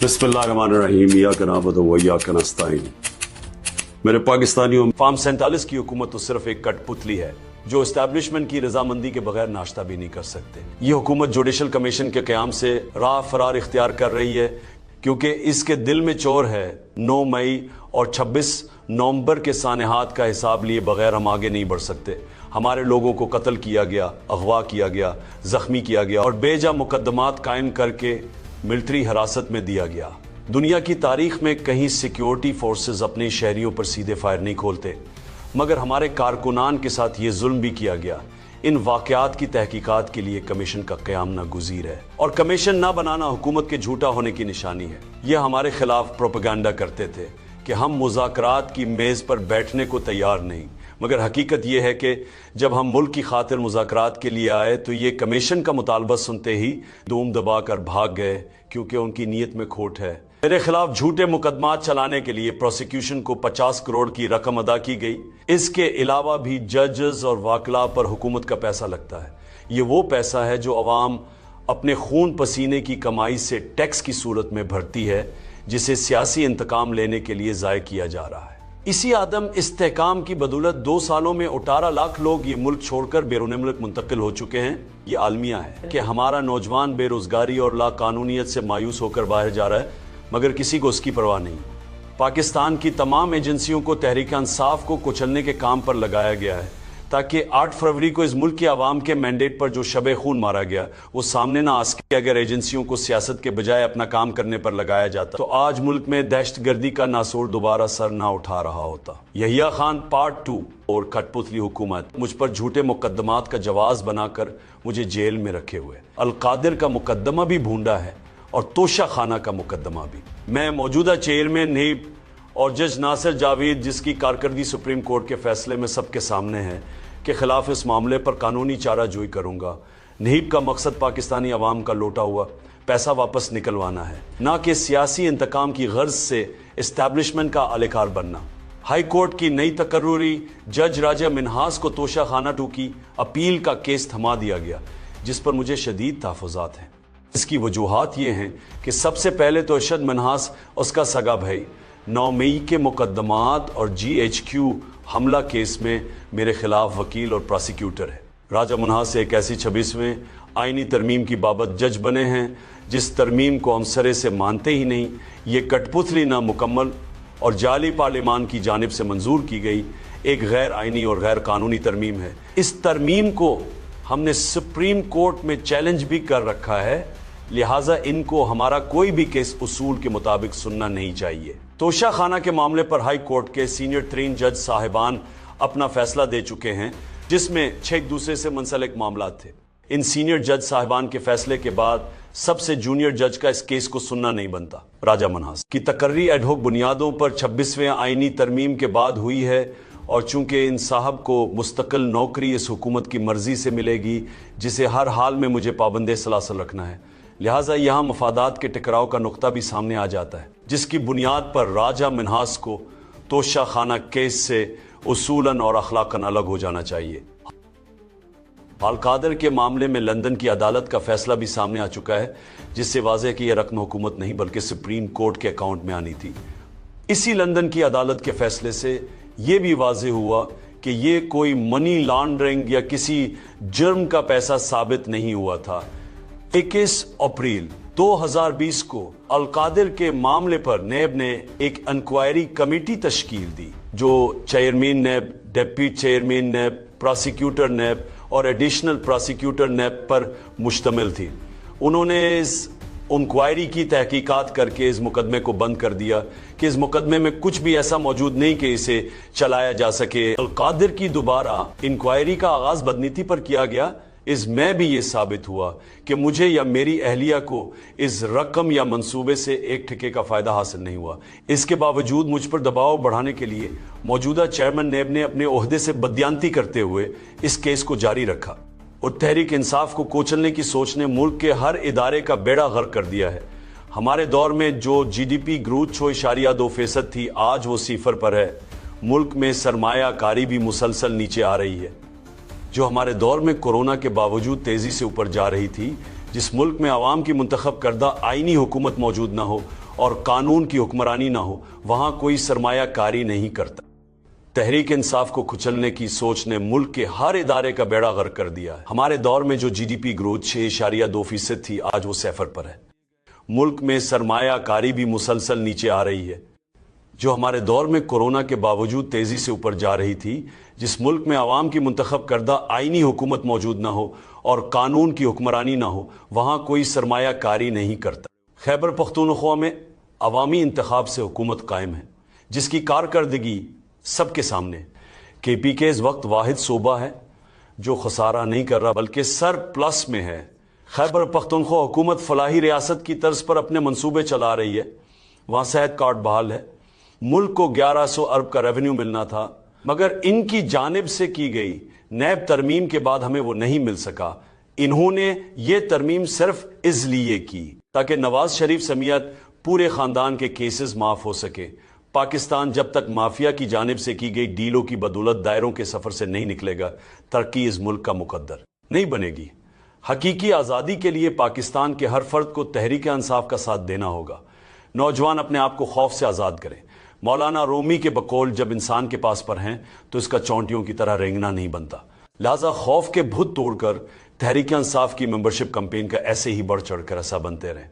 बिस्मिल्लाहिर्रहमानिर्रहीम इय्याका नअबुदु व इय्याका नस्तईन। मेरे पाकिस्तानियों, फार्म 47 की हुकूमत तो सिर्फ एक कठपुतली है जो एस्टैब्लिशमेंट की रजामंदी के बगैर नाश्ता भी नहीं कर सकते। ये हुकूमत जुडिशल कमीशन के क़याम से राह फरार इख्तियार कर रही है क्योंकि इसके दिल में चोर है। 9 मई और 26 नवंबर के सानेहात का हिसाब लिए बगैर हम आगे नहीं बढ़ सकते। हमारे लोगों को कत्ल किया गया, अगवा किया गया, जख्मी किया गया और बेजा मुकदमात कायम करके मिलिट्री हिरासत में दिया गया। दुनिया की तारीख में कहीं सिक्योरिटी फोर्सेस अपने शहरियों पर सीधे फायर नहीं खोलते, मगर हमारे कारकुनान के साथ ये जुल्म भी किया गया। इन वाक़यात की तहकीकात के लिए कमीशन का क़याम नागुज़ीर है और कमीशन ना बनाना हुकूमत के झूठा होने की निशानी है। ये हमारे खिलाफ प्रोपेगेंडा करते थे कि हम मुज़ाकरात की मेज़ पर बैठने को तैयार नहीं, मगर हकीकत यह है कि जब हम मुल्क की खातिर मुज़ाकरात के लिए आए तो ये कमीशन का मुतालबा सुनते ही दूम दबा कर भाग गए क्योंकि उनकी नीयत में खोट है। मेरे खिलाफ झूठे मुकदमात चलाने के लिए प्रोसिक्यूशन को 50 करोड़ की रकम अदा की गई। इसके अलावा भी जजेस और वाकला पर हुकूमत का पैसा लगता है। ये वो पैसा है जो अवाम अपने खून पसीने की कमाई से टैक्स की सूरत में भरती है, जिसे सियासी इंतकाम लेने के लिए ज़ाय किया जा रहा है। इसी आदम इस्तेहकाम की बदौलत 2 सालों में 18 लाख लोग ये मुल्क छोड़कर बैरून मुल्क मुंतकिल हो चुके हैं। ये आलमिया है कि हमारा नौजवान बेरोजगारी और लाकानूनियत से मायूस होकर बाहर जा रहा है, मगर किसी को उसकी परवाह नहीं। पाकिस्तान की तमाम एजेंसियों को तहरीक इंसाफ को कुचलने के काम पर लगाया गया है ताकि 8 फरवरी को इस मुल्क के आवाम के मैंडेट पर जो शब खून मारा गया वो सामने ना आ सके। अगर एजेंसियों को सियासत के बजाय अपना काम करने पर लगाया जाता तो आज मुल्क में दहशतगर्दी का नासूर दोबारा सर ना उठा रहा होता। यहिया खान पार्ट 2 और कठपुतली हुकूमत मुझ पर झूठे मुकदमात का जवाज बनाकर मुझे जेल में रखे हुए। अलकादिर का मुकदमा भी भूंडा है और तोशा खाना का मुकदमा भी। मैं मौजूदा चेयरमैन नहीब और जज नासिर जावेद, जिसकी कारकर्दगी सुप्रीम कोर्ट के फैसले में सबके सामने है, के खिलाफ इस मामले पर कानूनी चाराजोई करूंगा। नहीब का मकसद पाकिस्तानी अवाम का लौटा हुआ पैसा वापस निकलवाना है, ना कि सियासी इंतकाम की गर्ज से इस्टेब्लिशमेंट का अहलकार बनना। हाई कोर्ट की नई तकर्रुरी जज राजा मिन्हास को तोशा खाना 2 की अपील का केस थमा दिया गया, जिस पर मुझे शदीद तहफ़्फ़ुज़ात हैं। इसकी वजूहात ये हैं कि सबसे पहले तो अरशद मिन्हास उसका सगा भाई 9 मई के मुकदमात और GHQ हमला केस में मेरे खिलाफ वकील और प्रोसिक्यूटर है। राजा मिन्हास एक ऐसी 26वें आईनी तरमीम की बाबत जज बने हैं जिस तरमीम को हम सरे से मानते ही नहीं। ये कठपुतली नामुकम्मल और जाली पार्लिमान की जानिब से मंजूर की गई एक गैर आईनी और गैर कानूनी तरमीम है। इस तरमीम को हमने सुप्रीम कोर्ट में चैलेंज भी कर रखा है, लिहाजा इनको हमारा कोई भी केस उसूल के मुताबिक सुनना नहीं चाहिए। तोशा खाना के मामले पर हाई कोर्ट के सीनियर तरीन जज साहिबान अपना फैसला दे चुके हैं, जिसमें 6 एक दूसरे से मुंसलिक मामला थे। इन सीनियर जज साहिबान के फैसले के बाद सबसे जूनियर जज का इस केस को सुनना नहीं बनता। राजा मिन्हास की तकर्री एडहोक बुनियादों पर 26वें आईनी तरमीम के बाद हुई है और चूंकि इन साहब को मुस्तकिल नौकरी इस हुकूमत की मर्जी से मिलेगी, जिसे हर हाल में मुझे पाबंद सलासल रखना है, लिहाजा यहाँ मफादात के टकराव का नुक्ता भी सामने आ जाता है, जिसकी बुनियाद पर राजा मिन्हास को तोशा खाना केस से उसूलन और अखलाकन अलग हो जाना चाहिए। अलकादिर के मामले में लंदन की अदालत का फैसला भी सामने आ चुका है, जिससे वाज़ेह कि यह रकम हुकूमत नहीं बल्कि सुप्रीम कोर्ट के अकाउंट में आनी थी। इसी लंदन की अदालत के फैसले से यह भी वाज़ेह हुआ कि ये कोई मनी लॉन्ड्रिंग या किसी जुर्म का पैसा साबित नहीं हुआ था। 21 अप्रैल 2020 को अलकादिर के मामले पर नैब ने एक इंक्वायरी कमेटी तश्कील दी, जो चेयरमैन नैब, डिप्टी चेयरमैन नैब, प्रोसिक्यूटर नैब और एडिशनल प्रोसिक्यूटर नैब पर मुश्तमिल थी। उन्होंने इस इंक्वायरी की तहकीकात करके इस मुकदमे को बंद कर दिया कि इस मुकदमे में कुछ भी ऐसा मौजूद नहीं कि इसे चलाया जा सके। अलकादिर की दोबारा इंक्वायरी का आगाज बदनीति पर किया गया। इसमें भी ये साबित हुआ कि मुझे या मेरी अहलिया को इस रकम या मंसूबे से एक ठिके का फ़ायदा हासिल नहीं हुआ। इसके बावजूद मुझ पर दबाव बढ़ाने के लिए मौजूदा चेयरमैन नैब ने अपने ओहदे से बदयांती करते हुए इस केस को जारी रखा और तहरीक इंसाफ को कोचलने की सोच ने मुल्क के हर इदारे का बेड़ा गर्क कर दिया है। हमारे दौर में जो GDP ग्रोथ 6.2% थी, आज वो 0 पर है। मुल्क में सरमायाकारी भी मुसलसल नीचे आ रही है। जो हमारे दौर में कोरोना के बावजूद तेज़ी से ऊपर जा रही थी, जिस मुल्क में आवाम की मुंतखब करदा आईनी हुकूमत मौजूद ना हो, اور قانون کی حکمرانی نہ ہو وہاں کوئی سرمایہ کاری نہیں کرتا۔ تحریک انصاف کو کچلنے کی سوچ نے ملک کے ہر ادارے کا بیڑا غرق کر دیا ہے۔ ہمارے دور میں جو جی ڈی پی گروتھ 6.2% تھی، آج وہ 0 پر ہے۔ ملک میں سرمایہ کاری بھی مسلسل نیچے آ رہی ہے۔ جو ہمارے دور میں کورونا کے باوجود تیزی سے اوپر جا رہی تھی، جس ملک میں عوام کی منتخب کردہ آئینی حکومت موجود نہ ہو اور قانون کی حکمرانی نہ ہو وہاں کوئی سرمایہ کاری نہیں کرتا۔ خیبر پختونخوا میں عوامی انتخاب سے حکومت قائم ہے، جس کی کارکردگی سب کے سامنے۔ کے پی کے اس وقت واحد صوبہ ہے جو خسارہ نہیں کر رہا بلکہ سر پلس میں ہے۔ خیبر پختونخوا حکومت فلاحی ریاست کی طرز پر اپنے منصوبے چلا رہی ہے۔ وہاں صحت کارڈ بحال ہے۔ ملک کو 1100 ارب کا ریونیو ملنا تھا، مگر ان کی جانب سے کی گئی نیب ترمیم کے بعد ہمیں وہ نہیں مل سکا۔ انہوں نے یہ ترمیم صرف اس لیے کی تاکہ نواز شریف سمیت پورے خاندان کے کیسز معاف ہو سکے۔ پاکستان جب تک مافیا کی جانب سے کی گئی ڈیلوں کی بدولت دائروں کے سفر سے نہیں نکلے گا، ترقی اس ملک کا مقدر نہیں بنے گی۔ حقیقی آزادی کے لیے پاکستان کے ہر فرد کو تحریک انصاف کا ساتھ دینا ہوگا۔ نوجوان اپنے آپ کو خوف سے آزاد کریں۔ مولانا رومی کے بقول جب انسان کے پاس پر ہیں تو اس کا چونٹیوں کی طرح رینگنا نہیں بنتا، لہذا خوف کے بھوت توڑ کر تحریک انصاف کی ممبرشپ کمپین کا ایسے ہی بڑھ چڑھ کر حصہ بنتے رہیں۔